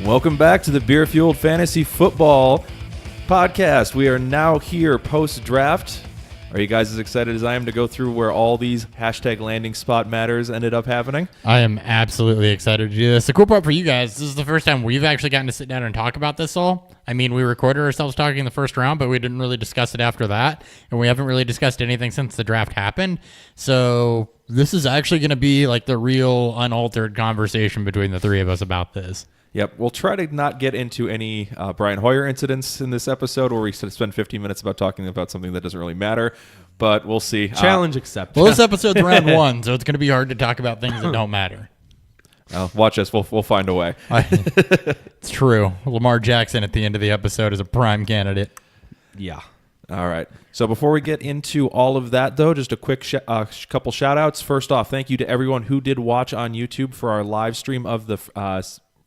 Welcome back to the Beer Fueled Fantasy Football Podcast. We are now here post-draft. Are you guys as excited as I am to go through where all these hashtag landing spot matters ended up happening? I am absolutely excited to do this. The cool part for you guys, this is the first time we've actually gotten to sit down and talk about this all. I mean, we recorded ourselves talking in the first round, but we didn't really discuss it after that. And we haven't really discussed anything since the draft happened. So this is actually going to be like the real unaltered conversation between the three of us about this. Yep, we'll try to not get into any Brian Hoyer incidents in this episode where we spend 15 minutes talking about something that doesn't really matter, but we'll see. Challenge accepted. Well, this episode's round one, so it's going to be hard to talk about things that don't matter. Watch us. We'll find a way. It's true. Lamar Jackson at the end of the episode is a prime candidate. Yeah. All right. So before we get into all of that, though, just a quick couple shout-outs. First off, thank you to everyone who did watch on YouTube for our live stream of the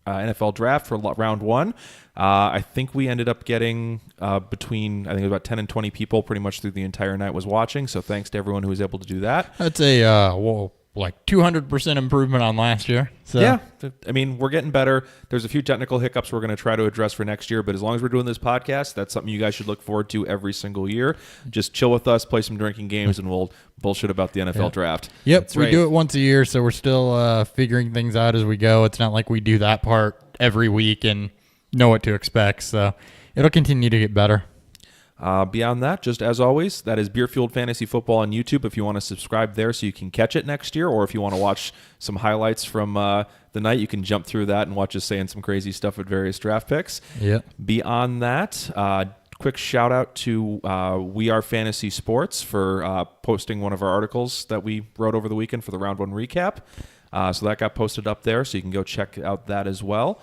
NFL draft for round one. I think we ended up getting between, I think it was about 10 and 20 people pretty much through the entire night was watching. So thanks to everyone who was able to do that. That's a, like 200% improvement on last year. So. Yeah. I mean, we're getting better. There's a few technical hiccups we're going to try to address for next year. But as long as we're doing this podcast, that's something you guys should look forward to every single year. Just chill with us, play some drinking games, and we'll bullshit about the NFL draft. Yep, That's we right. do it once a year, so we're still figuring things out as we go. It's not like we do that part every week and know what to expect, so it'll continue to get better. Beyond that, just as always, that is Beer Fueled Fantasy Football on YouTube if you want to subscribe there so you can catch it next year, or if you want to watch some highlights from the night, you can jump through that and watch us saying some crazy stuff with various draft picks. Yep. Beyond that, quick shout out to We Are Fantasy Sports for posting one of our articles that we wrote over the weekend for the round one recap. So that got posted up there, so you can go check out that as well.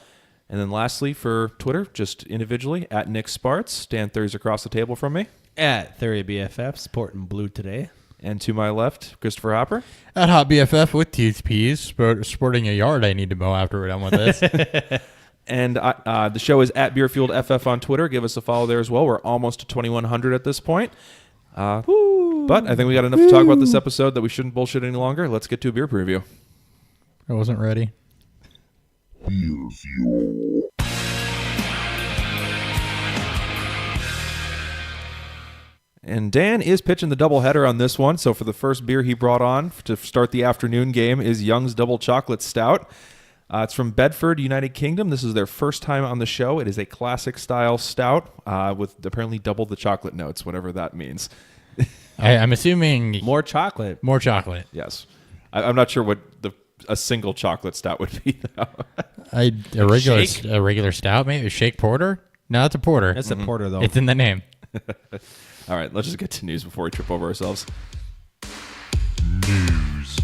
And then lastly, for Twitter, just individually, at Nick Sparts. Dan Thury's across the table from me. At Thury BFF, sporting blue today. And to my left, Christopher Hopper. At Hot BFF with T's P's, sporting a yard I need to mow after we're done with this. And the show is at Beerfield FF on Twitter. Give us a follow there as well. We're almost to 2,100 at this point. But I think we got enough to talk about this episode that we shouldn't bullshit any longer. Let's get to a beer preview. I wasn't ready. Beer Fuel. And Dan is pitching the doubleheader on this one. So for the first beer he brought on to start the afternoon game is Young's Double Chocolate Stout. It's from Bedford, United Kingdom. This is their first time on the show. It is a classic style stout with apparently double the chocolate notes, whatever that means. I'm assuming More chocolate. more chocolate. Yes. I'm not sure what a single chocolate stout would be, though. A regular stout, maybe a shake porter. No, that's a porter. That's a porter, though. It's in the name. All right, let's just get to news before we trip over ourselves. News.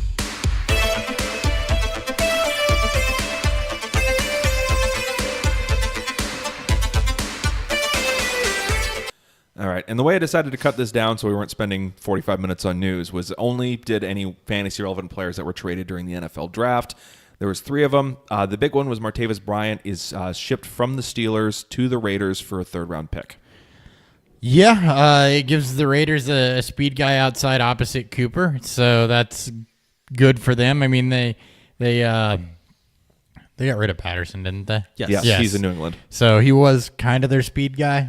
All right, and the way I decided to cut this down so we weren't spending 45 minutes on news was only did any fantasy-relevant players that were traded during the NFL draft. There was 3 of them. The big one was Martavis Bryant is shipped from the Steelers to the Raiders for a third-round pick. Yeah, it gives the Raiders a speed guy outside opposite Cooper, so that's good for them. I mean, they got rid of Patterson, didn't they? Yes, he's in New England. So he was kind of their speed guy.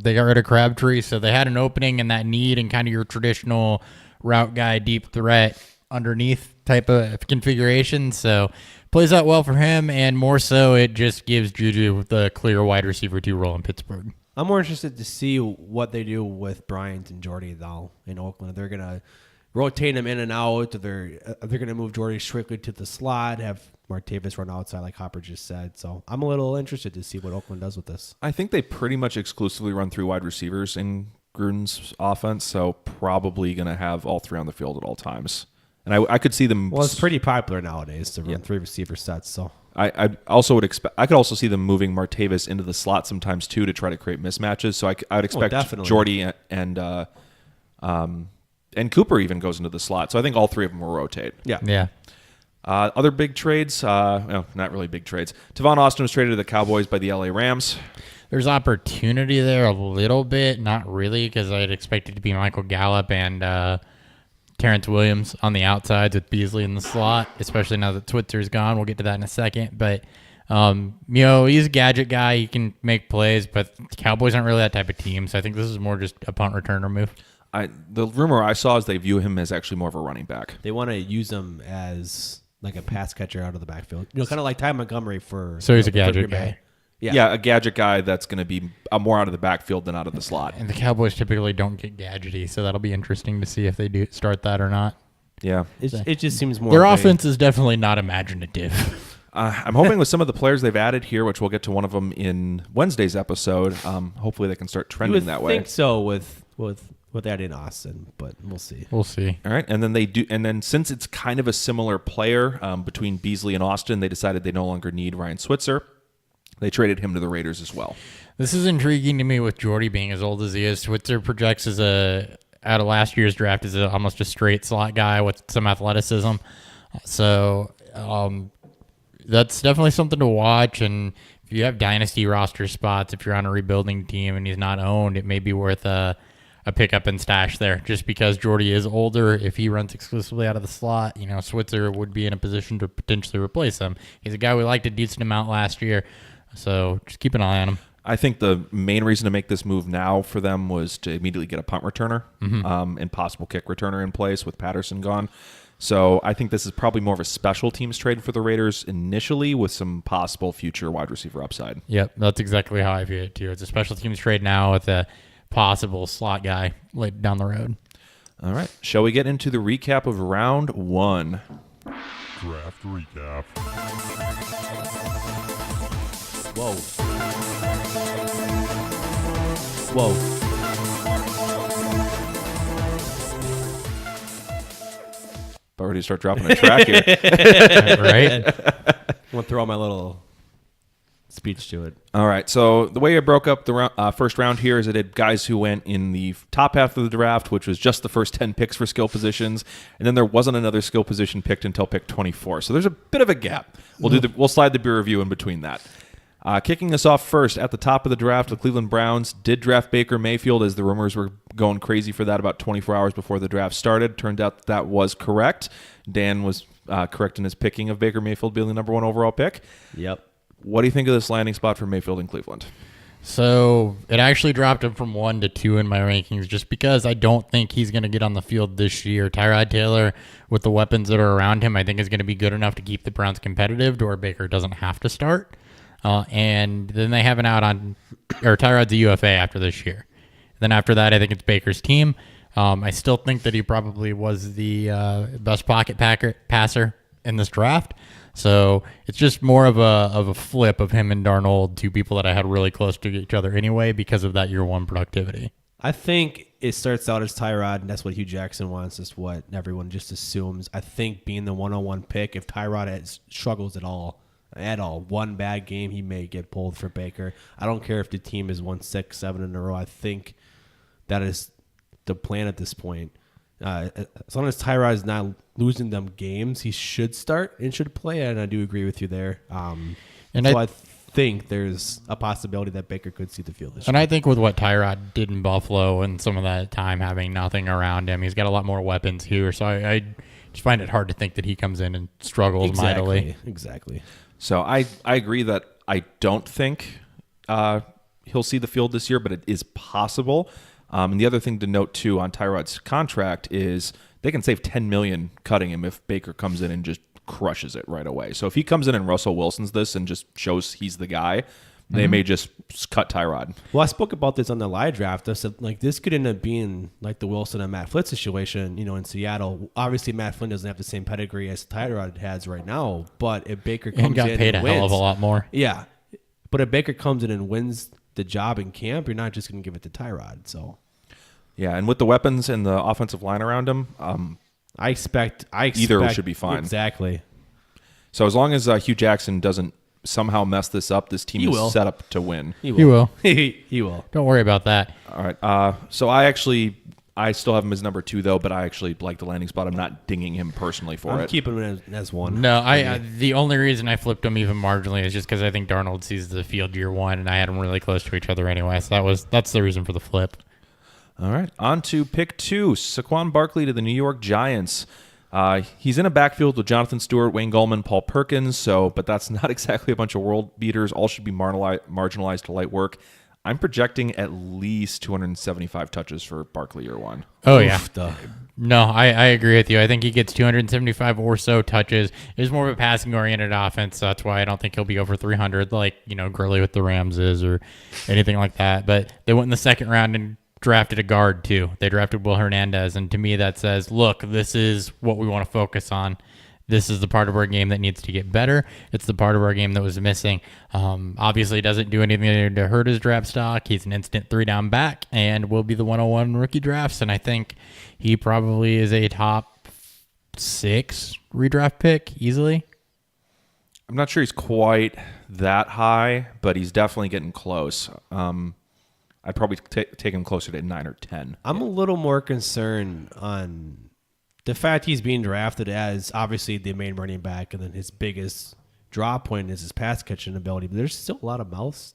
They got rid of Crabtree, so they had an opening and that need and kind of your traditional route guy, deep threat underneath type of configuration. So plays out well for him, and more so it just gives Juju the clear wide receiver 2 role in Pittsburgh. I'm more interested to see what they do with Bryant and Jordy now in Oakland. They're going to rotate them in and out. They're going to move Jordy strictly to the slot, have Martavis run outside like Hopper just said. So I'm a little interested to see what Oakland does with this. I think they pretty much exclusively run 3 wide receivers in Gruden's offense, so probably going to have all 3 on the field at all times. And I could see them... Well, it's pretty popular nowadays to run 3 receiver sets, so... I also would expect. I could also see them moving Martavis into the slot sometimes too to try to create mismatches. So I would expect Jordy and Cooper even goes into the slot. So I think all 3 of them will rotate. Yeah. Other big trades, no, not really big trades. Tavon Austin was traded to the Cowboys by the LA Rams. There's opportunity there a little bit, not really, because I'd expect it to be Michael Gallup and Terrence Williams on the outsides with Beasley in the slot, especially now that Twitzer's gone. We'll get to that in a second. But He's a gadget guy. He can make plays, but the Cowboys aren't really that type of team. So I think this is more just a punt returner move. The rumor I saw is they view him as actually more of a running back. They want to use him as like a pass catcher out of the backfield. Kind of like Ty Montgomery for. So he's a for gadget Green Bay. guy. Yeah, a gadget guy that's going to be more out of the backfield than out of the slot. And the Cowboys typically don't get gadgety, so that'll be interesting to see if they do start that or not. Yeah. It just seems more. Their offense is definitely not imaginative. I'm hoping with some of the players they've added here, which we'll get to one of them in Wednesday's episode, hopefully they can start trending that way. I think so with that in Austin, but we'll see. We'll see. All right, and then since it's kind of a similar player between Beasley and Austin, they decided they no longer need Ryan Switzer. They traded him to the Raiders as well. This is intriguing to me with Jordy being as old as he is. Switzer projects as out of last year's draft as almost a straight slot guy with some athleticism. So that's definitely something to watch. And if you have dynasty roster spots, if you're on a rebuilding team and he's not owned, it may be worth a pickup and stash there. Just because Jordy is older, if he runs exclusively out of the slot, Switzer would be in a position to potentially replace him. He's a guy we liked a decent amount last year. So just keep an eye on him. I think the main reason to make this move now for them was to immediately get a punt returner and possible kick returner in place with Patterson gone. So I think this is probably more of a special teams trade for the Raiders initially with some possible future wide receiver upside. Yep, that's exactly how I view it too. It's a special teams trade now with a possible slot guy later down the road. All right. Shall we get into the recap of round one? Draft recap. Whoa. Whoa. About ready to start dropping a track here. Right? I'm going to throw my little speech to it. All right. So the way I broke up the first round here is I did guys who went in the top half of the draft, which was just the first 10 picks for skill positions. And then there wasn't another skill position picked until pick 24. So there's a bit of a gap. We'll slide the beer review in between that. Kicking us off first, at the top of the draft, the Cleveland Browns did draft Baker Mayfield as the rumors were going crazy for that about 24 hours before the draft started. Turned out that was correct. Dan was correct in his picking of Baker Mayfield being the number one overall pick. Yep. What do you think of this landing spot for Mayfield in Cleveland? So it actually dropped him from 1 to 2 in my rankings just because I don't think he's going to get on the field this year. Tyrod Taylor, with the weapons that are around him, I think is going to be good enough to keep the Browns competitive to where Baker doesn't have to start. And then they have an out on, or Tyrod's a UFA after this year. Then after that, I think it's Baker's team. I still think that he probably was the best pocket passer in this draft. So it's just more of a flip of him and Darnold, two people that I had really close to each other anyway because of that year one productivity. I think it starts out as Tyrod, and that's what Hugh Jackson wants. That's what everyone just assumes. I think being the 101 pick, if Tyrod struggles at all, one bad game, he may get pulled for Baker. I don't care if the team has won 6, 7 in a row. I think that is the plan at this point. As long as Tyrod is not losing them games, he should start and should play. And I do agree with you there. I think there's a possibility that Baker could see the field this year. And I think with what Tyrod did in Buffalo and some of that time having nothing around him, he's got a lot more weapons here. So I just find it hard to think that he comes in and struggles mightily. Exactly. So I agree that I don't think he'll see the field this year, but it is possible. And the other thing to note too on Tyrod's contract is they can save $10 million cutting him if Baker comes in and just crushes it right away. So if he comes in and Russell Wilson's this and just shows he's the guy, they may just cut Tyrod. Well, I spoke about this on the live draft. I said this could end up being like the Wilson and Matt Flynn situation, in Seattle. Obviously, Matt Flynn doesn't have the same pedigree as Tyrod has right now, but if Baker comes in and got paid a hell of a lot more. Yeah, but if Baker comes in and wins the job in camp, you're not just going to give it to Tyrod. So, yeah, and with the weapons and the offensive line around him, I expect either should be fine. Exactly. So as long as Hugh Jackson doesn't somehow mess this up, this team is set up to win. He will. He will. Don't worry about that. All right. So I still have him as number 2 though, but I actually like the landing spot. I'm not dinging him personally for it. I'm keeping him as 1. No, the only reason I flipped him even marginally is just because I think Darnold sees the field year one, and I had them really close to each other anyway. So that's the reason for the flip. All right. On to pick 2, Saquon Barkley to the New York Giants. He's in a backfield with Jonathan Stewart, Wayne Gallman, Paul Perkins. But that's not exactly a bunch of world beaters. All should be marginalized to light work. I'm projecting at least 275 touches for Barkley year one. Oh, yeah. Duh. No, I agree with you. I think he gets 275 or so touches. It's more of a passing-oriented offense. So that's why I don't think he'll be over 300 like, Gurley with the Rams is or anything like that. But they went in the second round and drafted a guard, too. They drafted Will Hernandez. And to me, that says, look, this is what we want to focus on. This is the part of our game that needs to get better. It's the part of our game that was missing. Obviously, doesn't do anything to hurt his draft stock. He's an instant 3-down back and will be the 101 rookie drafts. And I think he probably is a top 6 redraft pick easily. I'm not sure he's quite that high, but he's definitely getting close. I'd probably take him closer to 9 or 10. I'm a little more concerned on the fact he's being drafted as obviously the main running back, and then his biggest draw point is his pass catching ability. But there's still a lot of mouths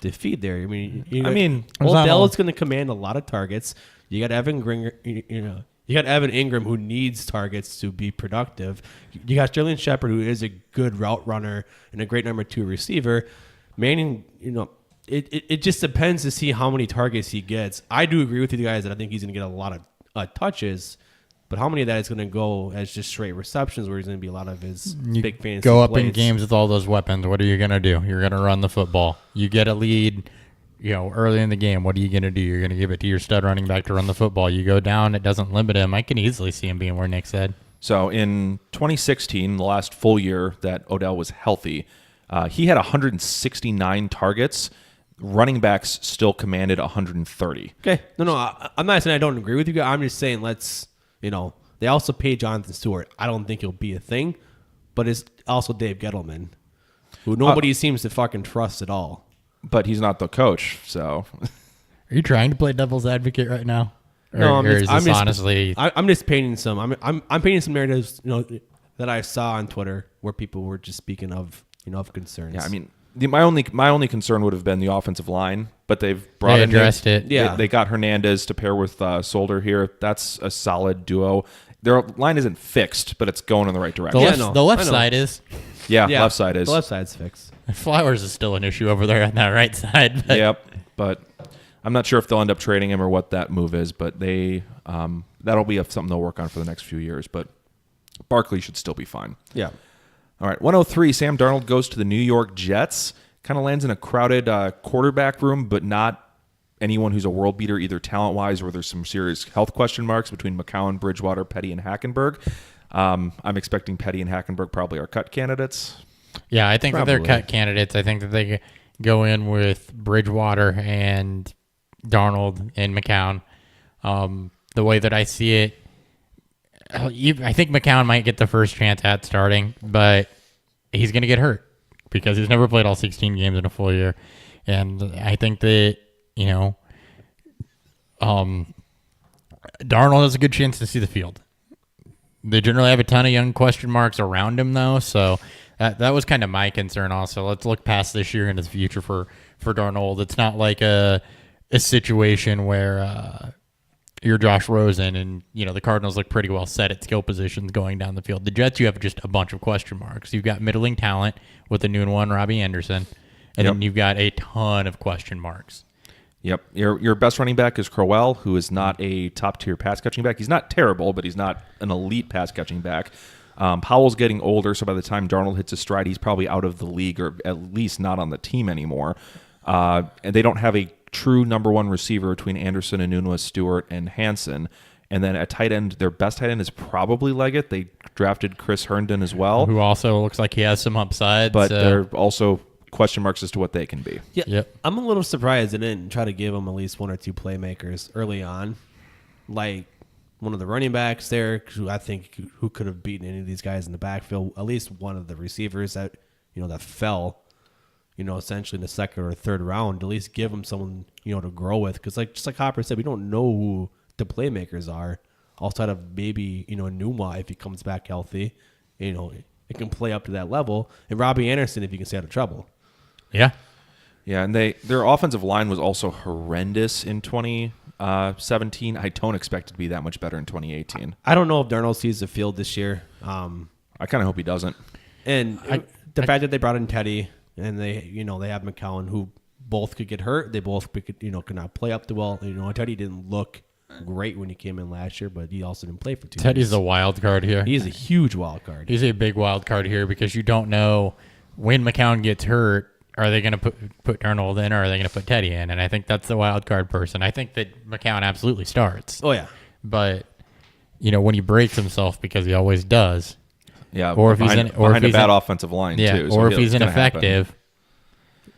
to feed there. I mean, Odell is going to command a lot of targets. You got Evan Gringer, you got Evan Ingram, who needs targets to be productive. You got Sterling Shepard, who is a good route runner and a great number 2 receiver. Manning, it just depends to see how many targets he gets. I do agree with you guys that I think he's going to get a lot of touches. But how many of that is going to go as just straight receptions, where he's going to be a lot of his big fantasy go up plays? in games with all those weapons. What are you going to do? You're going to run the football. You get a lead, early in the game. What are you going to do? You're going to give it to your stud running back to run the football. You go down, it doesn't limit him. I can easily see him being where Nick said. So in 2016, the last full year that Odell was healthy, he had 169 targets. Running backs still commanded 130. Okay. No, I'm not saying I don't agree with you guys. I'm just saying they also paid Jonathan Stewart. I don't think he'll be a thing, but it's also Dave Gettleman, who nobody seems to fucking trust at all. But he's not the coach, so. Are you trying to play devil's advocate right now? No, I'm just painting some. I'm painting some narratives, that I saw on Twitter where people were just speaking of, of concerns. Yeah, I mean, my only concern would have been the offensive line, but they addressed it. Yeah, they got Hernandez to pair with Solder here. That's a solid duo. Their line isn't fixed, but it's going in the right direction. The left side is. Yeah, left side is. The left side's fixed. Flowers is still an issue over there on that right side. But. Yep, but I'm not sure if they'll end up trading him or what that move is, but they that'll be something they'll work on for the next few years. But Barkley should still be fine. Yeah. All right, 103, Sam Darnold goes to the New York Jets. Kind of lands in a crowded quarterback room, but not anyone who's a world beater either talent-wise or there's some serious health question marks between McCown, Bridgewater, Petty, and Hackenberg. I'm expecting Petty and Hackenberg probably are cut candidates. Yeah, I think that they're cut candidates. I think that they go in with Bridgewater and Darnold and McCown. The way that I see it, I think McCown might get the first chance at starting, but he's going to get hurt because he's never played all 16 games in a full year. And I think that, Darnold has a good chance to see the field. They generally have a ton of young question marks around him, though, so that was kind of my concern also. Let's look past this year into the future for Darnold. It's not like a situation where you're Josh Rosen and, the Cardinals look pretty well set at skill positions going down the field. The Jets, you have just a bunch of question marks. You've got middling talent with the new one, Robbie Anderson, and then you've got a ton of question marks. Yep. Your best running back is Crowell, who is not a top-tier pass-catching back. He's not terrible, but he's not an elite pass-catching back. Powell's getting older, so by the time Darnold hits his stride, he's probably out of the league or at least not on the team anymore. And they don't have a true number one receiver between Anderson and Nunez, Stewart, and Hansen. And then at tight end, their best tight end is probably Leggett. They drafted Chris Herndon as well. Who also looks like he has some upside. But they're also question marks as to what they can be. Yeah, yep. I'm a little surprised they didn't try to give him at least one or two playmakers early on. Like one of the running backs there, who could have beaten any of these guys in the backfield. At least one of the receivers that fell, essentially in the second or third round. At least give him someone to grow with, because just like Hopper said, we don't know who the playmakers are outside of maybe Numa if he comes back healthy. It can play up to that level, and Robbie Anderson if he can stay out of trouble. Yeah. Yeah, and their offensive line was also horrendous in 2016. 17. I don't expect it to be that much better in 2018. I don't know if Darnold sees the field this year. I kind of hope he doesn't. And the fact that they brought in Teddy and they have McCown, who both could get hurt. They both could not play up to well. Teddy didn't look great when he came in last year, but he also didn't play for 2 years. Teddy's a wild card here. He's a huge wild card. He's a big wild card here because you don't know when McCown gets hurt. Are they going to put Darnold in, or are they going to put Teddy in? And I think that's the wild card person. I think that McCown absolutely starts. Oh yeah, but when he breaks himself, because he always does. Yeah, or if behind a bad offensive line too. Yeah, so or if he's ineffective.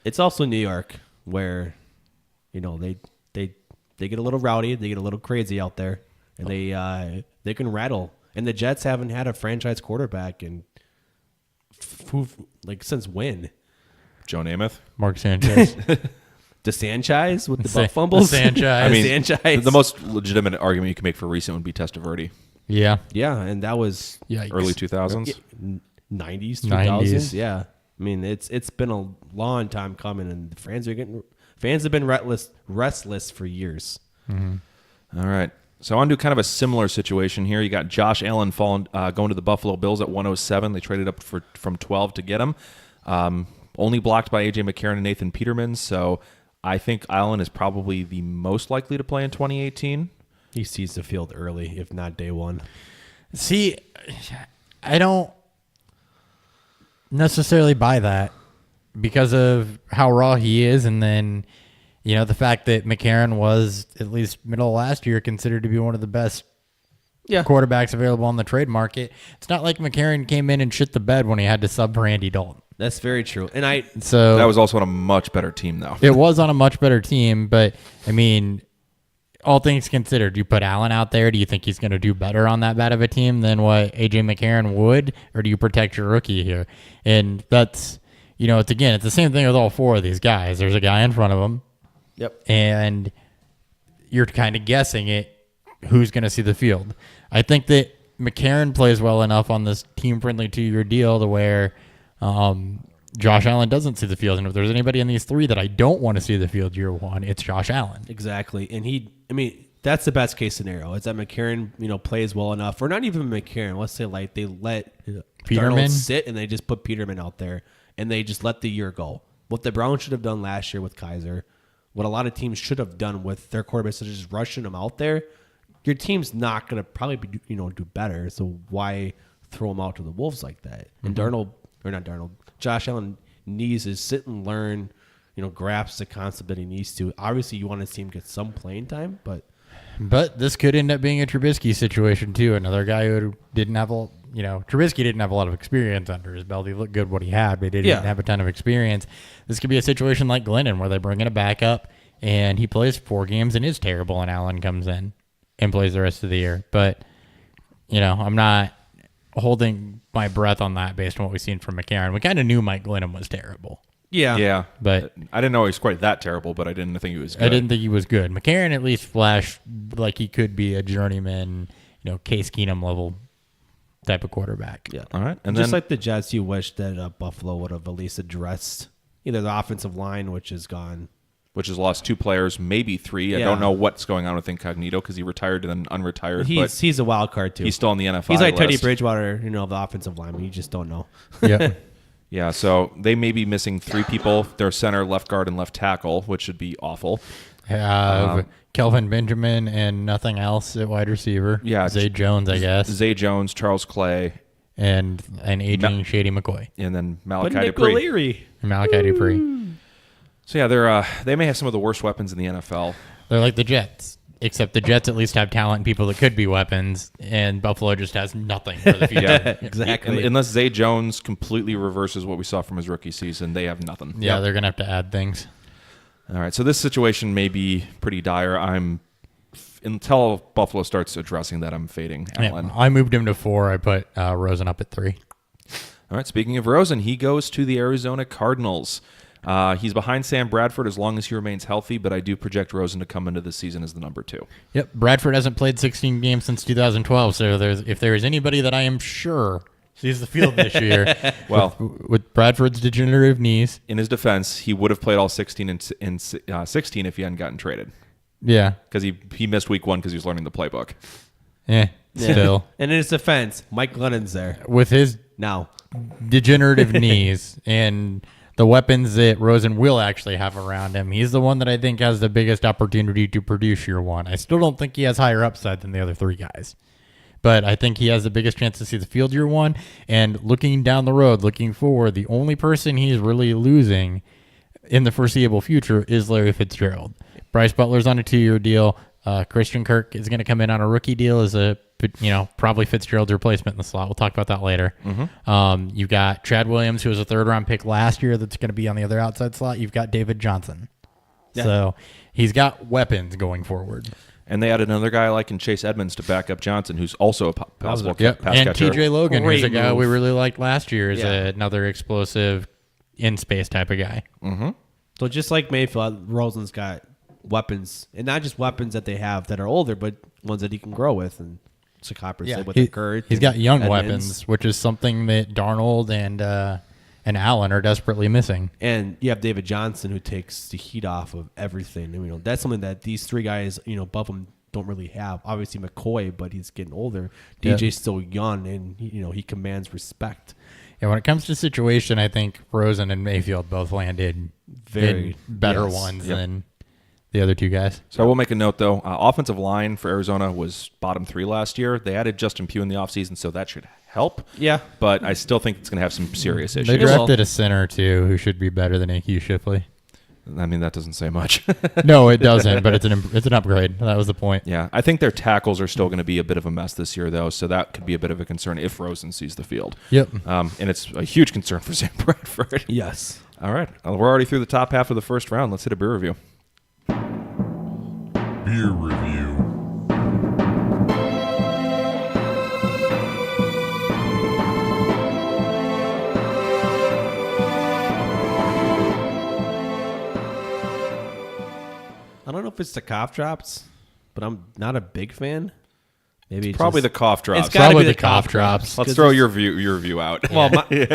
It's also New York where they get a little rowdy, they get a little crazy out there, and they can rattle. And the Jets haven't had a franchise quarterback in since when? Joe Namath, Mark Sanchez, the Sanchez with the butt fumbles. The Sanchez. I mean, Sanchez. the most legitimate argument you can make for recent would be Testaverde. Yeah, and that was early 2000s, 90s, 2000s. Yeah, I mean it's been a long time coming, and the fans have been restless for years. Mm-hmm. All right. So on to kind of a similar situation here. You got Josh Allen going to the Buffalo Bills at 107. They traded up from 12 to get him. Only blocked by A.J. McCarron and Nathan Peterman. So I think Allen is probably the most likely to play in 2018. He sees the field early, if not day one. See, I don't necessarily buy that because of how raw he is, and then the fact that McCarron was, at least middle of last year, considered to be one of the best quarterbacks available on the trade market. It's not like McCarron came in and shit the bed when he had to sub for Andy Dalton. That's very true. And that was also on a much better team, though. It was on a much better team, but I mean, all things considered, do you put Allen out there? Do you think he's going to do better on that bad of a team than what A.J. McCarron would? Or do you protect your rookie here? And that's, it's the same thing with all four of these guys. There's a guy in front of them. Yep. And you're kind of guessing who's going to see the field. I think that McCarron plays well enough on this team-friendly 2-year deal to where Josh Allen doesn't see the field. And if there's anybody in these three that I don't want to see the field year one, it's Josh Allen. Exactly. And that's the best case scenario. It's that McCarron, plays well enough. Or not even McCarron. Let's say they let Peterman Darnold sit and they just put Peterman out there and they just let the year go. What the Browns should have done last year with Kaiser, what a lot of teams should have done with their quarterbacks, such as just rushing them out there, your team's not going to probably do better. So why throw them out to the wolves like that? And Josh Allen needs to sit and learn, grasp the concept that he needs to. Obviously, you want to see him get some playing time, but this could end up being a Trubisky situation too. Another guy who didn't have Trubisky didn't have a lot of experience under his belt. He looked good what he had, but he didn't have a ton of experience. This could be a situation like Glennon where they bring in a backup and he plays 4 games and is terrible, and Allen comes in and plays the rest of the year. But I'm not holding my breath on that based on what we've seen from McCarron. We kind of knew Mike Glennon was terrible. Yeah. But I didn't know he was quite that terrible, but I didn't think he was good. I didn't think he was good. McCarron at least flashed like he could be a journeyman, Case Keenum level type of quarterback. Yeah. All right. And just then, like the Jets, you wish that Buffalo would have at least addressed either the offensive line, which is gone. Which has lost 2 players, maybe 3. I don't know what's going on with Incognito because he retired and then unretired. He's a wild card, too. He's still on the NFL He's like list. Teddy Bridgewater, the offensive lineman. You just don't know. Yeah. Yeah, so they may be missing 3 people. Their center, left guard, and left tackle, which should be awful. Have Kelvin Benjamin and nothing else at wide receiver. Yeah. Zay Jones, I guess. Zay Jones, Charles Clay. And an aging Shady McCoy. And then Malachi Dupree. So yeah, they may have some of the worst weapons in the NFL. They're like the Jets, except the Jets at least have talent and people that could be weapons, and Buffalo just has nothing for the future. Yeah, exactly. Unless Zay Jones completely reverses what we saw from his rookie season, they have nothing. Yeah, they're going to have to add things. All right, so this situation may be pretty dire. Until Buffalo starts addressing that, I'm fading Allen. Yeah, I moved him to 4. I put Rosen up at 3. All right, speaking of Rosen, he goes to the Arizona Cardinals. He's behind Sam Bradford as long as he remains healthy, but I do project Rosen to come into the season as the number 2. Yep, Bradford hasn't played 16 games since 2012, so if there is anybody that I am sure sees the field this year, well, with Bradford's degenerative knees. In his defense, he would have played all 16 in 16 if he hadn't gotten traded. Yeah. because he missed week 1 because he was learning the playbook. Still. And in his defense, Mike Glennon's there With his now. degenerative knees and the weapons that Rosen will actually have around him, he's the one that I think has the biggest opportunity to produce year 1. I still don't think he has higher upside than the other 3 guys. But I think he has the biggest chance to see the field year 1. And looking down the road, looking forward, the only person he's really losing in the foreseeable future is Larry Fitzgerald. Bryce Butler's on a 2-year deal. Christian Kirk is going to come in on a rookie deal as probably Fitzgerald's replacement in the slot. We'll talk about that later. You've got Chad Williams, who was a 3rd-round pick last year that's going to be on the other outside slot. You've got David Johnson. Yeah. So he's got weapons going forward. And they added another guy like in Chase Edmonds to back up Johnson, who's also a possible pass and catcher. TJ Logan, who's a Great guy move. we really liked last year, is another explosive in-space type of guy. So just like Mayfield, Rosen's got weapons, and not just weapons that they have that are older, but ones that he can grow with. And Sakopper said with Kurt. He's got young Edmonds. weapons, which is something that Darnold and Allen are desperately missing. And you have David Johnson, who takes the heat off of everything. And, that's something that these 3 guys, above him don't really have. Obviously McCoy, but he's getting older. DJ's still young, and he commands respect. Yeah, when it comes to situation, I think Rosen and Mayfield both landed in better ones than the other 2 guys. So I will make a note, though. Offensive line for Arizona was bottom 3 last year. They added Justin Pugh in the offseason, so that should help. Yeah. But I still think it's going to have some serious issues. They drafted a center, too, who should be better than A.Q. Shipley. I mean, that doesn't say much. No, it doesn't, but it's an upgrade. That was the point. Yeah, I think their tackles are still going to be a bit of a mess this year, though, so that could be a bit of a concern if Rosen sees the field. Yep. And it's a huge concern for Sam Bradford. Yes. All right. We're already through the top half of the first round. Let's hit a beer review. Beer review. I don't know if it's the cough drops, but I'm not a big fan. Maybe Probably the cough drops. It's gotta Probably be the cough drops. Let's throw your review out. Well,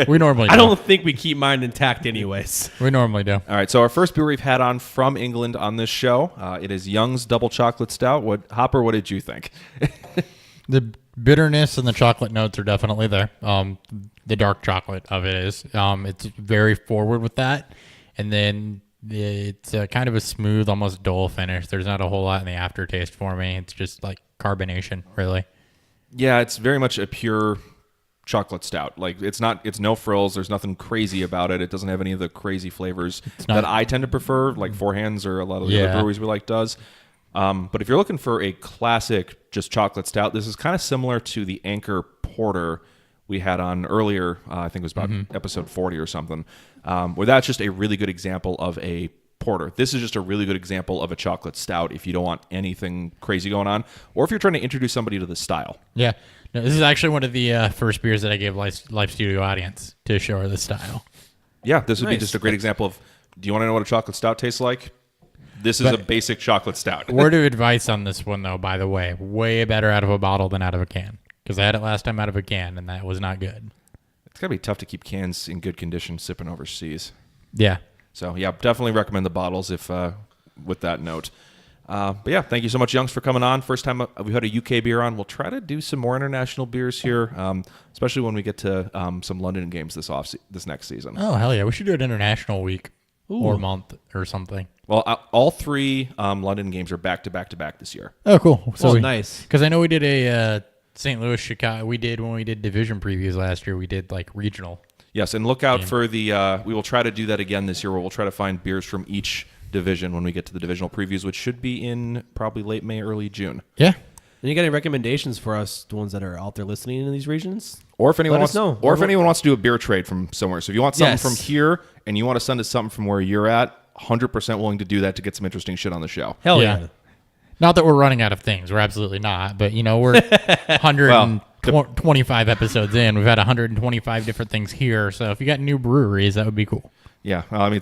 We normally do. I don't think we keep mine intact anyways. We normally do. All right, so our first beer we've had on from England on this show, it is Young's Double Chocolate Stout. Hopper, what did you think? The bitterness and the chocolate notes are definitely there. The dark chocolate of it is. It's very forward with that. And then it's kind of a smooth, almost dull finish. There's not a whole lot in the aftertaste for me. It's just like carbonation, really. Yeah, it's very much a pure chocolate stout. Like it's no frills. There's nothing crazy about it. It doesn't have any of the crazy flavors that I tend to prefer, like Four Hands or a lot of the other breweries we like does. But if you're looking for a classic just chocolate stout, this is kind of similar to the Anchor Porter we had on earlier. I think it was about episode 40 or something, where that's just a really good example of a porter. This is just a really good example of a chocolate stout if you don't want anything crazy going on, or if you're trying to introduce somebody to the style. Yeah. No, this is actually one of the first beers that I gave Live Studio audience to show her the style. Yeah, this would be just a great example of, do you want to know what a chocolate stout tastes like? This is a basic chocolate stout. Word of advice on this one, though, by the way better out of a bottle than out of a can. Because I had it last time out of a can, and that was not good. It's got to be tough to keep cans in good condition sipping overseas. Yeah. So, yeah, definitely recommend the bottles if with that note. But, yeah, thank you so much, Youngs, for coming on. First time we've had a UK beer on. We'll try to do some more international beers here, especially when we get to some London games this next season. Oh, hell yeah. We should do an international week or month or something. Well, all 3 London games are back-to-back this year. Oh, cool. So nice. Because I know we did a St. Louis, Chicago. We did when we did division previews last year. We did like regional. Yes, and look out for the we will try to do that again this year, where we'll try to find beers from each division when we get to the divisional previews, which should be in probably late May, early June. Yeah. And you got any recommendations for us, the ones that are out there listening in these regions? Or if anyone Let us know. Or if anyone wants to do a beer trade from somewhere. So if you want something Yes. from here and you want to send us something from where you're at, 100% willing to do that to get some interesting shit on the show. Hell Yeah. yeah. Not that we're running out of things. We're absolutely not. But, we're 125 episodes in. We've had 125 different things here. So if you got new breweries, that would be cool. Yeah, I mean,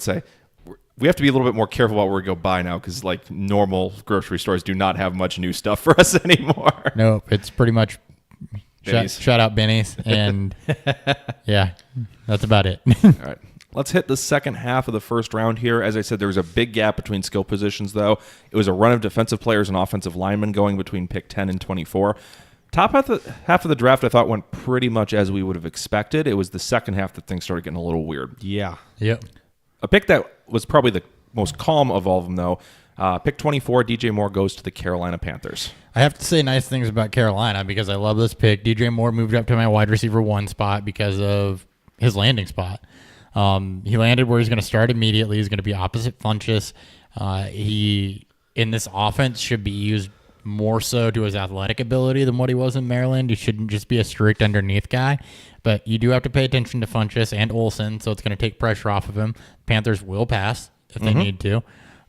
we have to be a little bit more careful about where we go buy now, because like normal grocery stores do not have much new stuff for us anymore. Nope. It's pretty much Benny's. shout out Benny's. And, yeah, that's about it. All right. Let's hit the second half of the first round here. As I said, there was a big gap between skill positions, though. It was a run of defensive players and offensive linemen going between pick 10 and 24. Top half of the draft, I thought, went pretty much as we would have expected. It was the second half that things started getting a little weird. Yeah. Yep. A pick that was probably the most calm of all of them, though. Pick 24, DJ Moore goes to the Carolina Panthers. I have to say nice things about Carolina because I love this pick. DJ Moore moved up to my wide receiver 1 spot because of his landing spot. He landed where he's going to start immediately. He's going to be opposite Funchess. He, in this offense, should be used more so to his athletic ability than what he was in Maryland. He shouldn't just be a strict underneath guy. But you do have to pay attention to Funchess and Olsen, so it's going to take pressure off of him. Panthers will pass if they need to.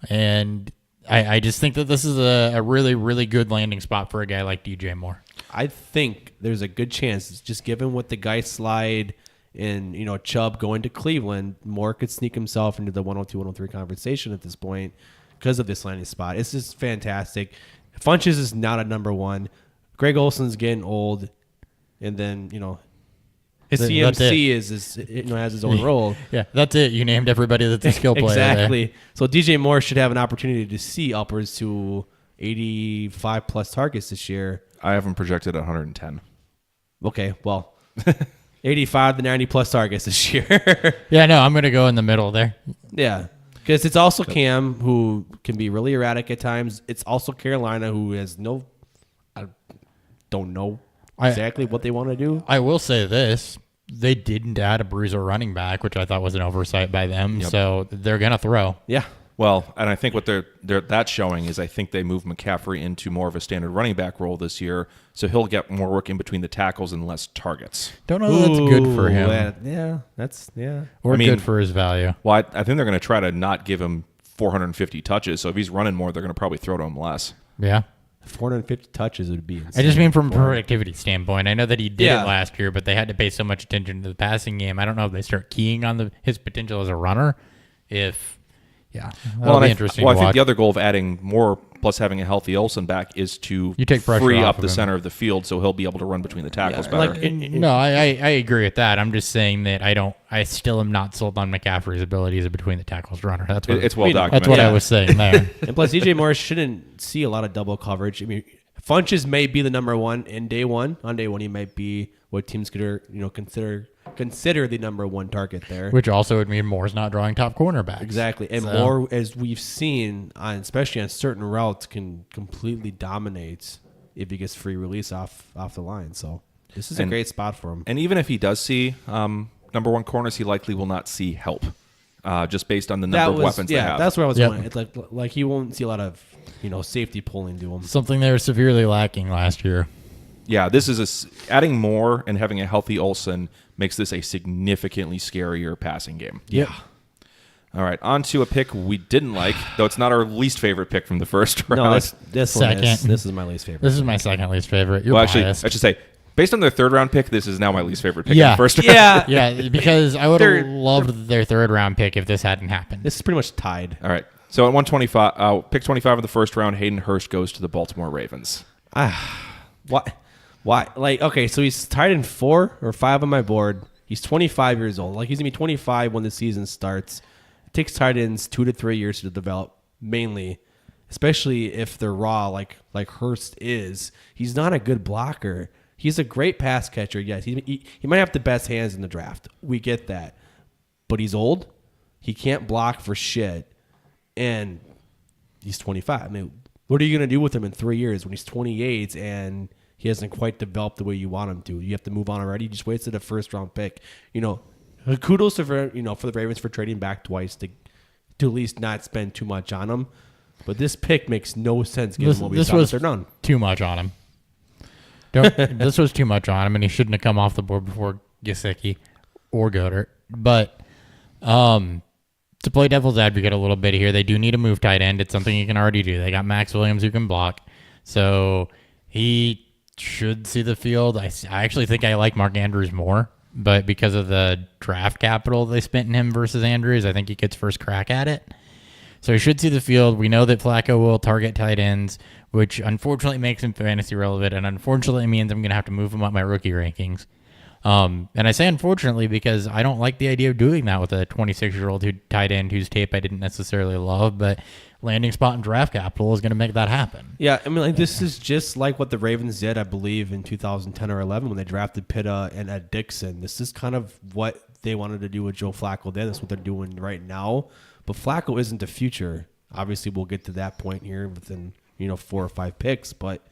And I just think that this is a really, really good landing spot for a guy like DJ Moore. I think there's a good chance, just given what the guy slide and, Chubb going to Cleveland, Moore could sneak himself into the 102, 103 conversation at this point because of this landing spot. It's just fantastic. Funchess is not a number 1. Greg Olson's getting old. And then, his CMC has his own role. Yeah, that's it. You named everybody that's a skill player. Exactly. There. So DJ Moore should have an opportunity to see upwards to 85 plus targets this year. I have him projected at 110. Okay, well, 85 to 90 plus targets this year. Yeah, no, I'm going to go in the middle there. Yeah, because it's also Cam, who can be really erratic at times. It's also Carolina, who has I don't know exactly what they want to do. I will say this. They didn't add a bruiser running back, which I thought was an oversight by them. Yep. So they're going to throw. Yeah. Well, and I think what that's showing is I think they moved McCaffrey into more of a standard running back role this year, so he'll get more work in between the tackles and less targets. Don't know that that's good for him. Or good for his value. Well, I think they're going to try to not give him 450 touches, so if he's running more, they're going to probably throw to him less. Yeah. 450 touches would be insane. I just mean from a productivity standpoint. I know that he did it last year, but they had to pay so much attention to the passing game. I don't know if they start keying on his potential as a runner. That'll be interesting. I think the other goal of adding more plus having a healthy Olsen back is to free up the center of the field, so he'll be able to run between the tackles better. I agree with that. I'm just saying that I still am not sold on McCaffrey's ability as a between the tackles runner. That's what it's well documented. That's what I was saying there. And plus, DJ Moore shouldn't see a lot of double coverage. I mean, Funchess may be the number 1 in day one. On day one, he might be what teams consider the number 1 target there. Which also would mean Moore's not drawing top cornerbacks. Exactly. And Moore, as we've seen, especially on certain routes, can completely dominate if he gets free release off the line. So this is a great spot for him. And even if he does see number 1 corners, he likely will not see help just based on the number of weapons they have. That's where I was going. It's like he won't see a lot of safety pulling to him. Something they were severely lacking last year. Yeah, this is adding Moore and having a healthy Olsen makes this a significantly scarier passing game. Yeah. All right, on to a pick we didn't like, though it's not our least favorite pick from the first round. No, this is my least favorite. This is my second least favorite. You're biased. Actually, I should say, based on their third round pick, this is now my least favorite pick in the first round. Yeah, because I would have loved their third round pick if this hadn't happened. This is pretty much tied. All right, so at 125, pick 25 of the first round, Hayden Hurst goes to the Baltimore Ravens. What? Why? Okay, so he's tied in 4 or 5 on my board. He's 25 years old. He's going to be 25 when the season starts. It takes tight ends 2 to 3 years to develop, mainly, especially if they're raw like Hurst is. He's not a good blocker. He's a great pass catcher, yes. He might have the best hands in the draft. We get that. But he's old. He can't block for shit. And he's 25. I mean, what are you going to do with him in 3 years when he's 28 and he hasn't quite developed the way you want him to? You have to move on already. You just wasted a first-round pick. Kudos for the Ravens for trading back twice to at least not spend too much on him. But this pick makes no sense given what we saw in the third round. Too much on him. This was too much on him, and he shouldn't have come off the board before Gesicki or Goddard. But to play devil's advocate a little bit here, they do need to move tight end. It's something you can already do. They got Max Williams who can block. So he should see the field. I actually think I like Mark Andrews more, but because of the draft capital they spent in him versus Andrews, I think he gets first crack at it. So he should see the field. We know that Flacco will target tight ends, which unfortunately makes him fantasy relevant, and unfortunately means I'm going to have to move him up my rookie rankings. And I say unfortunately because I don't like the idea of doing that with a 26-year-old who tight end whose tape I didn't necessarily love, but landing spot and draft capital is going to make that happen. Yeah, I mean, like this is just like what the Ravens did, I believe, in 2010 or 11 when they drafted Pitta and Ed Dixon. This is kind of what they wanted to do with Joe Flacco then. That's what they're doing right now. But Flacco isn't the future. Obviously, we'll get to that point here within 4 or 5 picks, but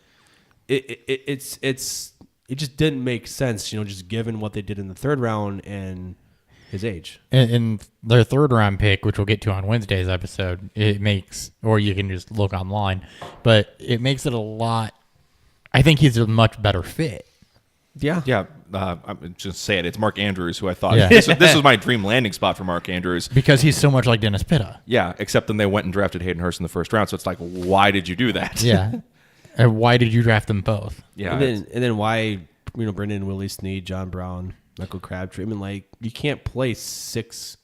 it just didn't make sense, just given what they did in the 3rd round and his age. In their 3rd round pick, which we'll get to on Wednesday's episode, it makes, or you can just look online, but it makes it a lot. I think he's a much better fit. Yeah. Yeah, I'm just say it. It's Mark Andrews, who I thought Yeah. this was my dream landing spot for Mark Andrews. Because he's so much like Dennis Pitta. Yeah, except then they went and drafted Hayden Hurst in the 1st round. So it's like, why did you do that? Yeah. And why did you draft them both? Yeah. And then why, Brendan Willie Snead, John Brown, Michael Crabtree. I mean, like, you can't play 6,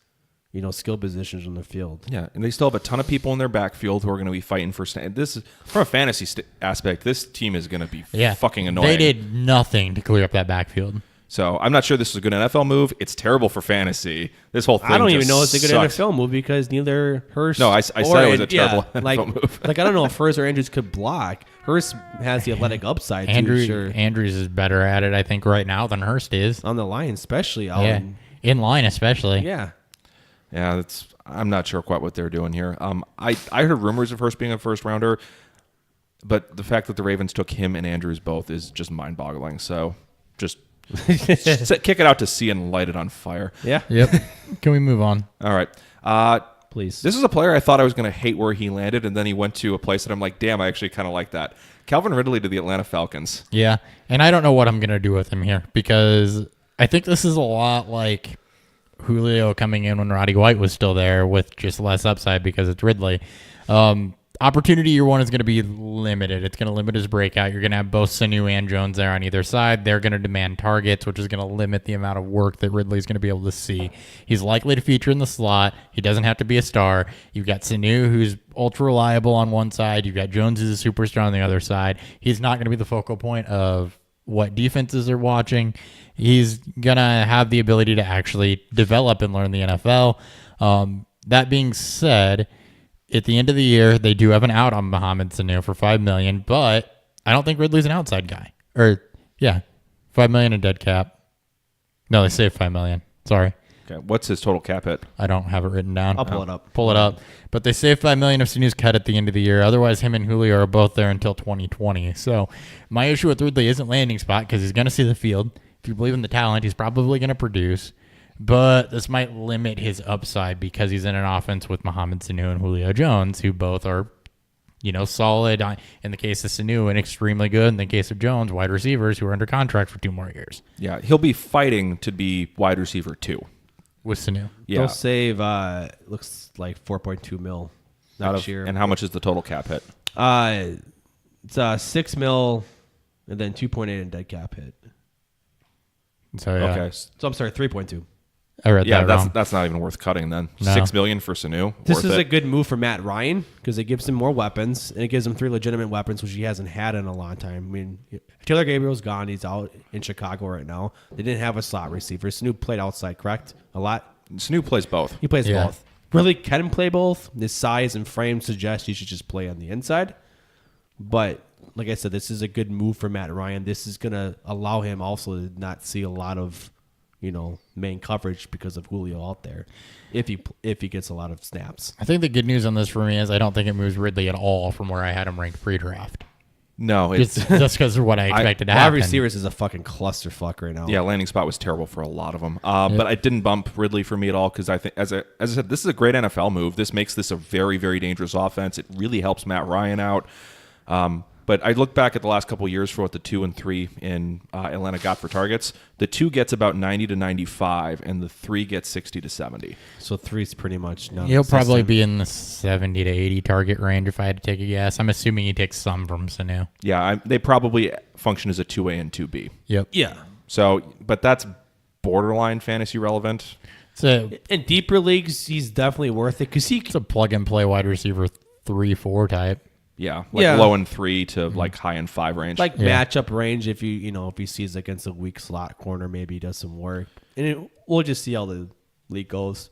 skill positions on the field. Yeah, and they still have a ton of people in their backfield who are going to be fighting for. This is from a fantasy aspect. This team is going to be fucking annoying. They did nothing to clear up that backfield. So I'm not sure this is a good NFL move. It's terrible for fantasy. This whole thing. I don't even know it's a good sucks. NFL move because neither Hurst. No, I said it was a terrible NFL move. Like I don't know if Hurst or Andrews could block. Hurst has the athletic upside too. Sure, Andrews is better at it, I think, right now than Hurst is. On the line, especially. In line, especially. Yeah. Yeah, I'm not sure quite what they're doing here. I heard rumors of Hurst being a 1st rounder, but the fact that the Ravens took him and Andrews both is just mind-boggling. So just kick it out to sea and light it on fire. Yeah. Yep. Can we move on? All right. Please. This is a player I thought I was going to hate where he landed, and then he went to a place that I'm like, damn, I actually kind of like that. Calvin Ridley to the Atlanta Falcons. Yeah, and I don't know what I'm going to do with him here because I think this is a lot like Julio coming in when Roddy White was still there with just less upside because it's Ridley. Opportunity year 1 is going to be limited. It's going to limit his breakout. You're going to have both Sanu and Jones there on either side. They're going to demand targets, which is going to limit the amount of work that Ridley's going to be able to see. He's likely to feature in the slot. He doesn't have to be a star. You've got Sanu, who's ultra reliable on one side. You've got Jones, who's a superstar on the other side. He's not going to be the focal point of what defenses are watching. He's going to have the ability to actually develop and learn the NFL. That being said, at the end of the year, they do have an out on Mohamed Sanu for $5 million, but I don't think Ridley's an outside guy. $5 million in dead cap. No, they saved $5 million. Sorry. Okay, what's his total cap hit? I don't have it written down. I'll pull it up. Pull it up. But they saved $5 million if Sanu's cut at the end of the year. Otherwise, him and Julio are both there until 2020. So my issue with Ridley isn't landing spot because he's going to see the field. If you believe in the talent, he's probably going to produce. But this might limit his upside because he's in an offense with Mohamed Sanu and Julio Jones, who both are, solid. In the case of Sanu, and extremely good. In the case of Jones, wide receivers who are under contract for 2 more years. Yeah, he'll be fighting to be wide receiver 2. With Sanu. Yeah. They'll save, looks like $4.2 million next year. And how much is the total cap hit? It's $6 million and then 2.8 in dead cap hit. So, yeah. Okay. So I'm sorry, 3.2. I read that wrong. That's not even worth cutting then. No. $6 million for Sanu. This is a good move for Matt Ryan because it gives him more weapons and it gives him 3 legitimate weapons, which he hasn't had in a long time. I mean, Taylor Gabriel's gone; he's out in Chicago right now. They didn't have a slot receiver. Sanu played outside, correct? A lot. Sanu plays both. He plays Yeah. both. Really can play both. His size and frame suggest he should just play on the inside. But like I said, this is a good move for Matt Ryan. This is going to allow him also to not see a lot of main coverage because of Julio out there, if he gets a lot of snaps. I think the good news on this for me is I don't think it moves Ridley at all from where I had him ranked pre-draft. No, it's Just because of what I expected to Wide happen. receivers is a fucking clusterfuck right now. yeah. Landing spot was terrible for a lot of them, but I didn't bump Ridley for me at all because I think, as I said, this is a great NFL move. This makes this a very, very dangerous offense. It really helps Matt Ryan out. But I look back at the last couple of years for what the 2 and 3 in Atlanta got for targets. The 2 gets about 90 to 95, and the 3 gets 60 to 70. So 3's pretty much none. He'll probably be in the 70 to 80 target range if I had to take a guess. I'm assuming he takes some from Sanu. Yeah, they probably function as a 2A and 2B. Yep. Yeah. So, but that's borderline fantasy relevant. So In deeper leagues, he's definitely worth it because it's a plug and play wide receiver 3-4 type. Yeah, Yeah. low in 3 to like high in 5 range. Like matchup range, if if he sees against a weak slot corner, maybe he does some work. And we'll just see how the league goes.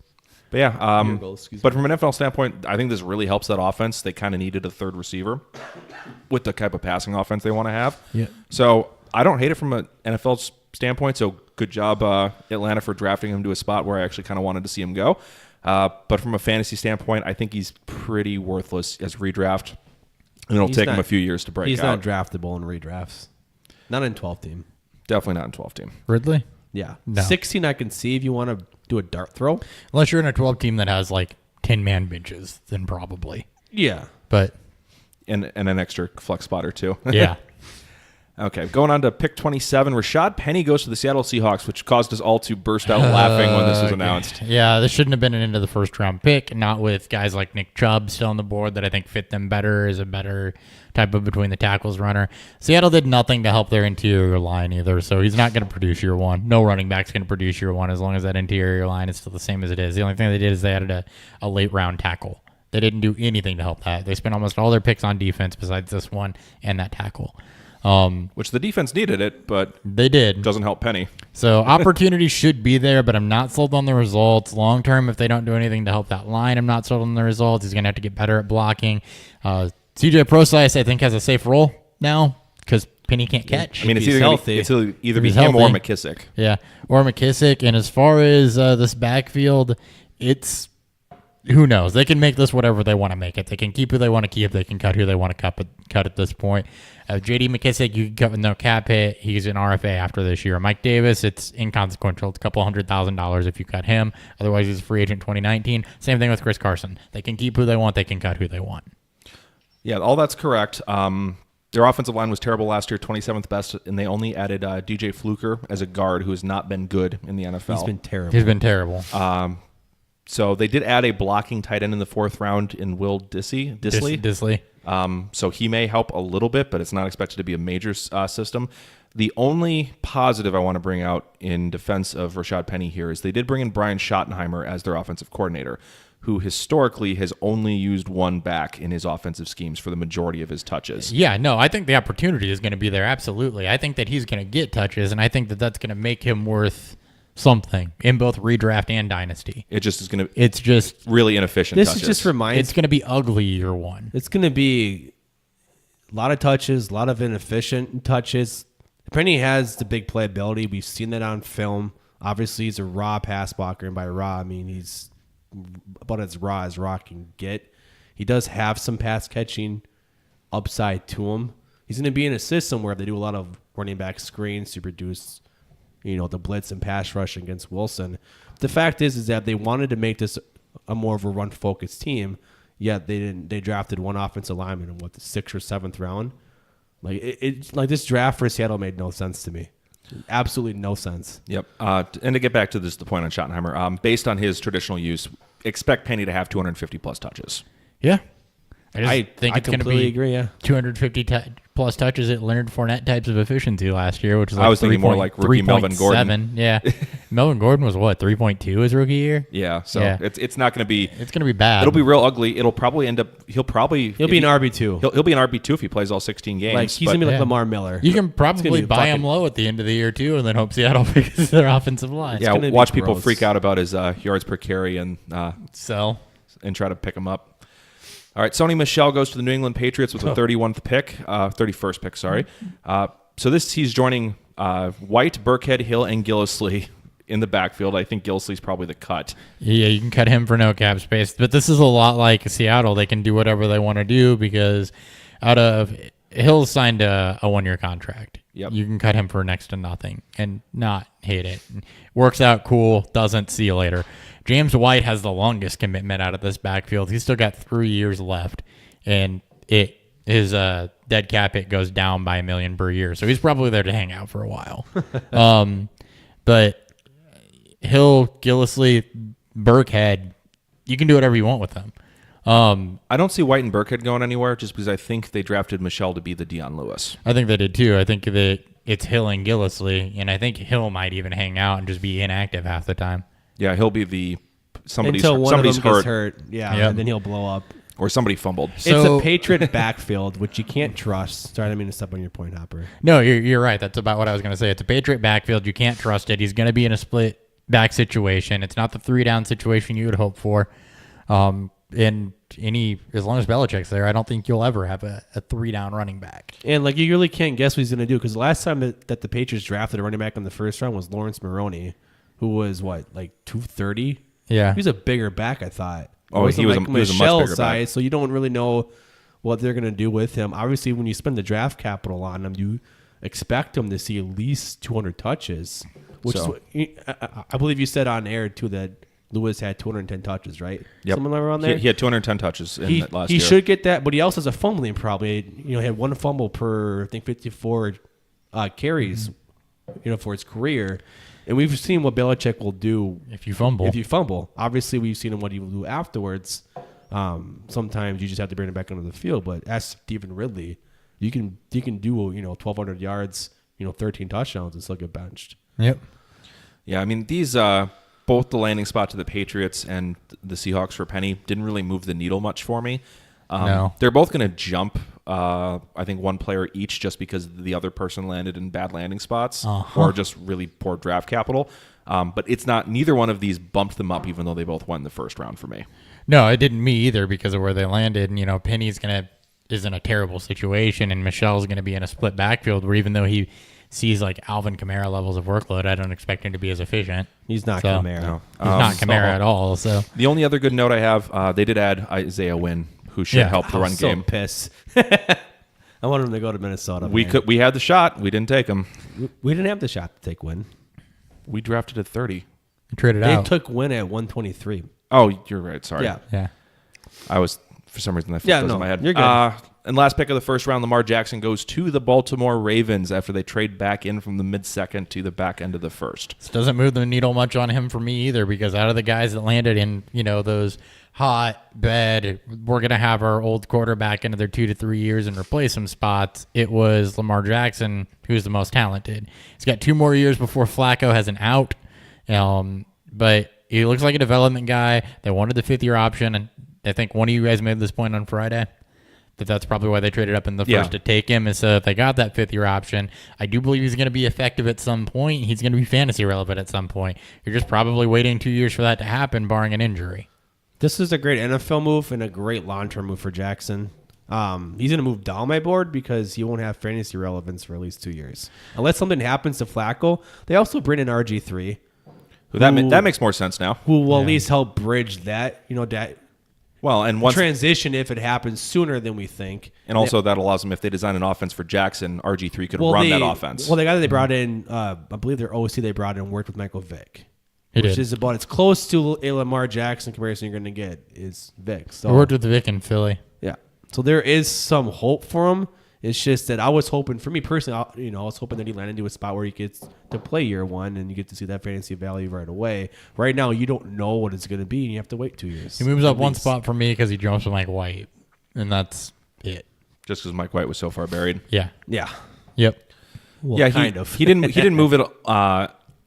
But yeah, Year goes, excuse but from an NFL standpoint, I think this really helps that offense. They kind of needed a third receiver with the type of passing offense they want to have. Yeah. So I don't hate it from an NFL standpoint. So good job, Atlanta, for drafting him to a spot where I actually kind of wanted to see him go. But from a fantasy standpoint, I think he's pretty worthless as redraft. And it'll take him a few years to break out. He's not draftable in redrafts. Not in 12 team. Definitely not in 12 team. Ridley? Yeah. No. 16 I can see if you want to do a dart throw. Unless you're in a 12 team that has like 10-man benches, then probably. Yeah. But And an extra flex spot or two. yeah. Okay, going on to pick 27. Rashaad Penny goes to the Seattle Seahawks, which caused us all to burst out laughing when this was announced. Yeah, this shouldn't have been an end of the first round pick, not with guys like Nick Chubb still on the board that I think fit them better as a better type of between the tackles runner. Seattle did nothing to help their interior line either, so he's not going to produce year one. No running back's going to produce year one as long as that interior line is still the same as it is. The only thing they did is they added a late round tackle. They didn't do anything to help that. They spent almost all their picks on defense besides this one and that tackle. Which the defense needed it, but They did. doesn't help Penny. So opportunity should be there, but I'm not sold on the results. Long term, if they don't do anything to help that line, I'm not sold on the results. He's going to have to get better at blocking. CJ Prosise, I think, has a safe role now because Penny can't catch. I mean, it's he's either healthy. it's either be He's him or healthy. McKissick. Yeah, or McKissick. And as far as this backfield, it's who knows? They can make this whatever they want to make it. They can keep who they want to keep. They can cut who they want to cut at this point. J.D. McKissick, you can cut with no cap hit. He's an RFA after this year. Mike Davis, it's inconsequential. It's a couple $100,000 if you cut him. Otherwise, he's a free agent 2019. Same thing with Chris Carson. They can keep who they want. They can cut who they want. Yeah, all that's correct. Their offensive line was terrible last year, 27th best, and they only added DJ Fluker as a guard who has not been good in the NFL. He's been terrible. He's been terrible. So they did add a blocking tight end in the 4th round in Will Disley. Disley. So he may help a little bit, but it's not expected to be a major system. The only positive I want to bring out in defense of Rashaad Penny here is they did bring in Brian Schottenheimer as their offensive coordinator, who historically has only used one back in his offensive schemes for the majority of his touches. Yeah, no, I think the opportunity is going to be there, absolutely. I think that he's going to get touches, and I think that that's going to make him worth something in both redraft and dynasty. It just is going to It's just really inefficient This touches. is just reminds. it's going to be ugly year one. It's going to be a lot of touches, a lot of inefficient touches. Penny has the big playability. We've seen that on film. Obviously, he's a raw pass blocker, and by raw, I mean he's about as raw can get. He does have some pass catching upside to him. He's going to be in a system where they do a lot of running back screens to produce, the blitz and pass rush against Wilson. The fact is that they wanted to make this a more of a run-focused team, yet they didn't. They drafted one offensive lineman in the 6th or 7th round. Like this draft for Seattle made no sense to me. Absolutely no sense. Yep. And to get back to the point on Schottenheimer, based on his traditional use, expect Penny to have 250 plus touches. Yeah. I think I it's going to completely be agree, yeah. 250 plus touches at Leonard Fournette types of efficiency last year, which is I was thinking more like rookie Melvin Gordon. 3.7. Yeah. Melvin Gordon was what, 3.2 his rookie year? Yeah. So Yeah. it's not going to be. It's going to be bad. It'll be real ugly. It'll probably end up. He'll be an RB2. He'll be an RB2 if he plays all 16 games. Like he's gonna be like Lamar Miller. You can It's gonna probably be buy him fucking- low at the end of the year too, and then hope Seattle fixes their offensive line. yeah. gonna be Watch people gross. freak out about his yards per carry and So try to pick him up. All right, Sony Michel goes to the New England Patriots with the 31st pick, 31st pick, sorry. So he's joining White, Burkhead, Hill, and Gillislee in the backfield. I think Gillislee's probably the cut. yeah, you can cut him for no cap space, but this is a lot like Seattle. They can do whatever they want to do because Hill signed a 1-year contract. Yep. You can cut him for next to nothing and not hate it. Works out cool. Doesn't. See you later. James White has the longest commitment out of this backfield. He's still got 3 years left, and his dead cap hit goes down by $1 million per year. So he's probably there to hang out for a while. But Hill, Gillislee, Burkhead, you can do whatever you want with them. I don't see White and Burkhead going anywhere just because I think they drafted Michel to be the Deion Lewis. I think they did too. I think that it's Hill and Gillislee, and I think Hill might even hang out and just be inactive half the time. Yeah, he'll be somebody's Until one of them hurt. gets hurt. Yeah, Yep. and then he'll blow up. or somebody fumbled. It's So- a Patriot backfield, which you can't trust. Sorry, I didn't mean to step on your point, Hopper. No, you're right. That's about what I was going to say. It's a Patriot backfield. You can't trust it. He's going to be in a split back situation. It's not the 3-down situation you would hope for. And as long as Belichick's there, I don't think you'll ever have a 3-down running back. And like you really can't guess what he's going to do, because the last time that the Patriots drafted a running back in the first round was Lawrence Maroney, who was like 230. Yeah. He was a bigger back, I thought. Oh, he was a much Michelle bigger back. size, so you don't really know what they're going to do with him. Obviously, when you spend the draft capital on him, you expect him to see at least 200 touches, which So- is what, I believe you said on air too that Lewis had 210 touches, right? Yep. Something around there. He had 210 touches in that last he year. should get that, but he also has a fumbling problem. He had one fumble per, I think, 54 carries, for his career. And we've seen what Belichick will do If you fumble. Obviously, we've seen what he will do afterwards. Sometimes you just have to bring him back onto the field. But as Stephen Ridley, you can do 1,200 yards, 13 touchdowns and still get benched. Yep. Yeah, I mean, these both the landing spot to the Patriots and the Seahawks for Penny didn't really move the needle much for me. No. They're both going to jump, I think, one player each just because the other person landed in bad landing spots or just really poor draft capital. But it's not, neither one of these bumped them up, even though they both went in the first round for me. No, it didn't me either because of where they landed. And, Penny's is in a terrible situation, and Michelle's going to be in a split backfield where even though he sees like Alvin Kamara levels of workload, I don't expect him to be as efficient. He's not So- Kamara. No. He's not Kamara at all. So The only other good note I have, they did add Isaiah Wynn, who should Yeah. help the run So game. pissed. I wanted him to go to Minnesota. We man. had the shot. We didn't take him. We didn't have the shot to take Win. We drafted at 30. he traded They out. took Win at 123. Oh, you're right. Sorry. Yeah. yeah. I was, for some reason, that Yeah, flipped those no, in my head. you're good. And last pick of the first round, Lamar Jackson goes to the Baltimore Ravens after they trade back in from the mid-second to the back end of the first. This doesn't move the needle much on him for me either because out of the guys that landed in, those hotbed, we're going to have our old quarterback into their 2 to 3 years and replace some spots, it was Lamar Jackson, who's the most talented. He's got 2 more years before Flacco has an out, but he looks like a development guy. They wanted the 5th-year option, and I think one of you guys made this point on Friday. That's probably why they traded up in the first to take him. And so if they got that 5th-year option, I do believe he's going to be effective at some point. He's going to be fantasy relevant at some point. You're just probably waiting 2 years for that to happen, barring an injury. This is a great NFL move and a great long-term move for Jackson. He's going to move down my board because he won't have fantasy relevance for at least 2 years. Unless something happens to Flacco. They also bring in RG3. That makes more sense now. Who will at least help bridge that, Well, and once transition if it happens sooner than we think. and also that allows them, if they design an offense for Jackson, RG3 could run that offense. Well, the guy that they brought in, I believe their OC they brought in worked with Michael Vick. He Which did. is about as close to a Lamar Jackson comparison you're going to get is Vick. So I worked with Vic in Philly. yeah, so there is some hope for him. It's just that I was hoping, for me personally, I was hoping that he landed into a spot where he gets to play year one and you get to see that fantasy value right away. Right now, you don't know what it's going to be, and you have to wait 2 years. He moves up at one least. spot for me because he jumps with Mike White, and that's it. Just because Mike White was so far buried. Yeah. Yeah, Yep. well, Yeah, kind of. He didn't move it.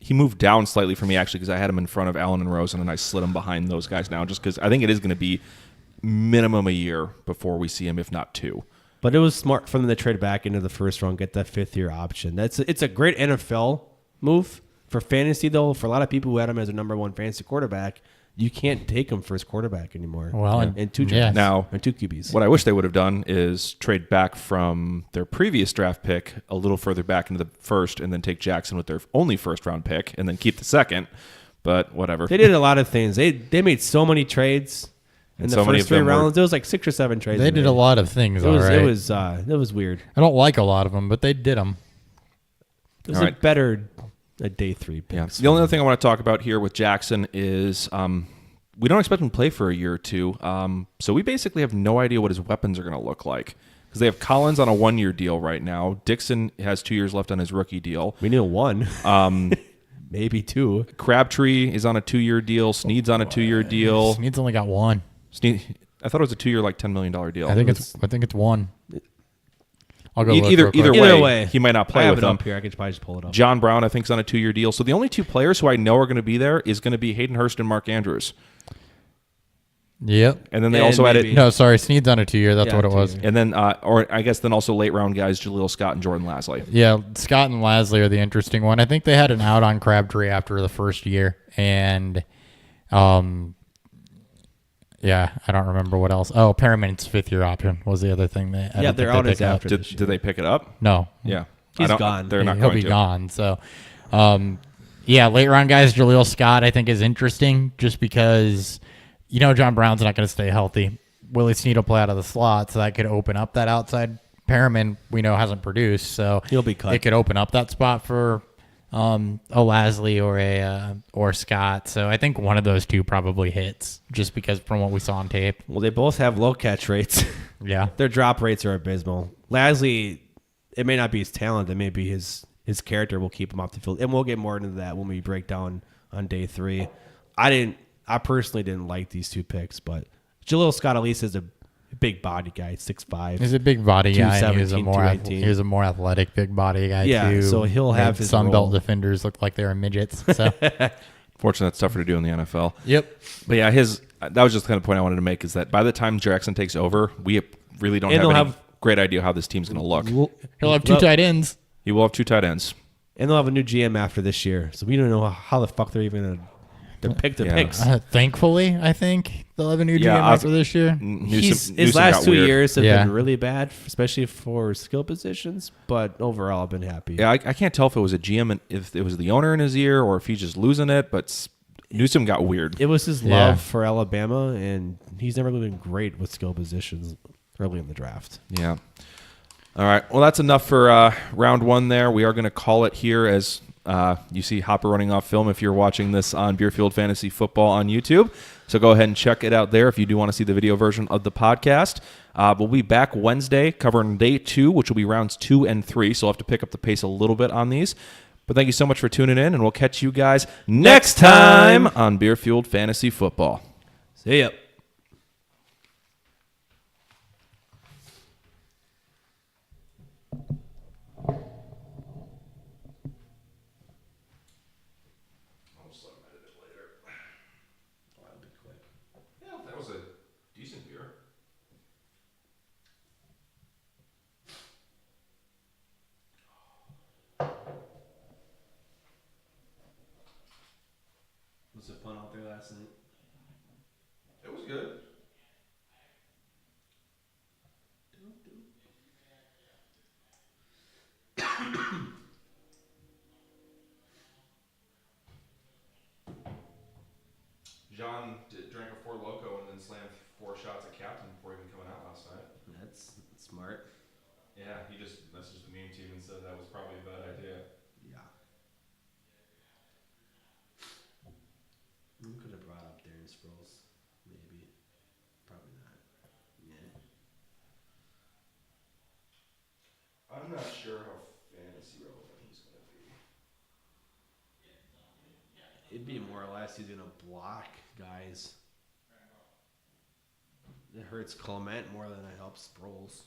He moved down slightly for me actually because I had him in front of Allen and Rosen, and I slid him behind those guys now just because I think it is going to be minimum a year before we see him, if not 2. But it was smart for them to trade back into the first round, get that 5th-year option. It's a great NFL move for fantasy, though. For a lot of people who had him as a number 1 fantasy quarterback, you can't take him first quarterback anymore. Well, and 2 yeah. drafts Now, and 2 QBs. What I wish they would have done is trade back from their previous draft pick a little further back into the first and then take Jackson with their only first-round pick and then keep the second. But whatever. They did a lot of things. They made so many trades in And the so many first of 3 them were- rounds. There was like 6 or 7 trades. They in did there. a lot of things, It was, all right. it was weird. I don't like a lot of them, but they did them. It was All a right. better day 3 Yeah. picks. The only other thing I want to talk about here with Jackson is we don't expect him to play for a year or 2. So we basically have no idea what his weapons are going to look like. Because they have Collins on a 1-year deal right now. Dixon has 2 years left on his rookie deal. We knew 1. Maybe 2. Crabtree is on a 2-year deal. Snead's on a 2-year deal. Snead's only got 1. Snead, I thought it was a 2-year, like $10 million deal. I think it's 1. I'll go look Either real quick. either Either way, way, he might not I play have with it them. up here. I could probably just pull it up. John Brown, I think, is on a 2-year deal. So the only 2 players who I know are going to be there is going to be Hayden Hurst and Mark Andrews. Yep. And then they And also maybe- added, No, sorry, Snead's on a 2-year. That's Yeah, what it was. 2-year. and then, or I guess then also late round guys, Jaleel Scott and Jordan Lasley. Yeah, Scott and Lasley are the interesting one. I think they had an out on Crabtree after the first year, and yeah, I don't remember what else. Oh, Perriman's 5th-year option was the other thing that Yeah, their out is after Did, this year. did they pick it up? No, Yeah. He's I don't- gone. They're not he'll going be to. gone. So, yeah, late round guys, Jaleel Scott, I think is interesting just because John Brown's not going to stay healthy. Willie Snead will play out of the slot, so that could open up that outside. Perriman, we know, hasn't produced, so He'll be cut. It could open up that spot for a Lasley or Scott. So I think one of those two probably hits, just because from what we saw on tape. Well, they both have low catch rates. Yeah, Their drop rates are abysmal. Lasley, it may not be his talent. It may be his character will keep him off the field. And we'll get more into that when we break down on day 3. I personally didn't like these two picks, but Jaleel Scott at least is a big body guy, 6'5". he's a big body guy. And he was 217, he was a more athletic big body guy Yeah, too. so he'll have Made his Sun role. Belt defenders look like they were midgets. So Fortunately, that's tougher to do in the NFL. yep. But yeah, that was just the kind of point I wanted to make is that by the time Jackson takes over, we really don't And have they'll any have- great idea how this team's going to look. He'll have 2 tight ends. He will have 2 tight ends. And they'll have a new GM after this year. So we don't know how the fuck they're even going to pick the Yeah. picks. Thankfully, I think they'll have a new GM Yeah, after this year. His Newsom last got 2 weird. years have Yeah. been really bad, especially for skill positions. But overall, I've been happy. Yeah, I can't tell if it was a GM and if it was the owner in his ear or if he's just losing it. But Newsom got weird. It was his Yeah. love for Alabama, and he's never really been great with skill positions early in the draft. Yeah. All right. Well, that's enough for round 1 there. We are going to call it here as you see Hopper running off film if you're watching this on Beerfield Fantasy Football on YouTube. So go ahead and check it out there if you do want to see the video version of the podcast. We'll be back Wednesday covering day 2, which will be rounds 2 and 3. So we'll have to pick up the pace a little bit on these. But thank you so much for tuning in, and we'll catch you guys next time on Beerfield Fantasy Football. See ya. Yeah, that was a decent beer. Was it fun out there last night? It was good. John drank a Four Loko and then slammed 4 shots at Captain before even coming out last night. That's smart. Yeah, he just messaged the meme team and said that was probably a bad idea. Yeah. We could have brought up Darren Sproles, maybe. Probably not. Yeah. I'm not sure how fantasy relevant he's going to be. It'd be more or less he's going to block guys. It hurts Clement more than it helps Sproles.